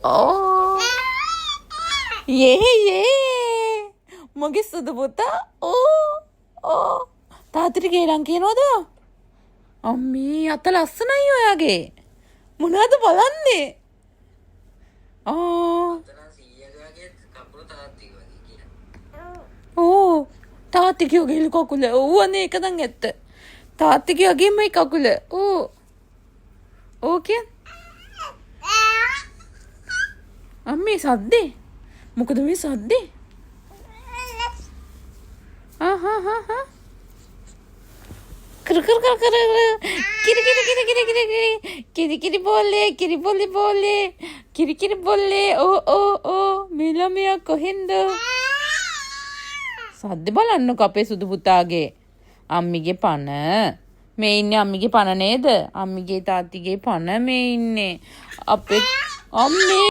ඕ යේ මගේ සුදු පුතා ඕ තාත්තට කේලම් කියනවද? අම්මී අත ලස්සනයි ඔයාගේ. මොනවද බලන්නේ? ඕ තාත්තිගේ ගෙල් කකුල ඕවනේ එක දන් ඇත්ත. තාත්තිගේ වගේම මේ කකුල ඕකේ අම්මේ සද්දේ මොකද මේ සද්දේ? කර කර කර කර කිරි කිරි කිරි කිරි කිරි කිරි කිරි බෝලේ කිරි බෝලේ බෝලේ කිරි කිරි බෝලේ ඕ මේ ළමයා කොහෙන්ද? සද්ද බලන්නකො අපේ සුදු පුතාගේ. අම්මිගේ පණ මේ ඉන්නේ අම්මිගේ පණ නේද? අම්මිගේ තාත්තිගේ පණ මේ ඉන්නේ අපේ අම්මේ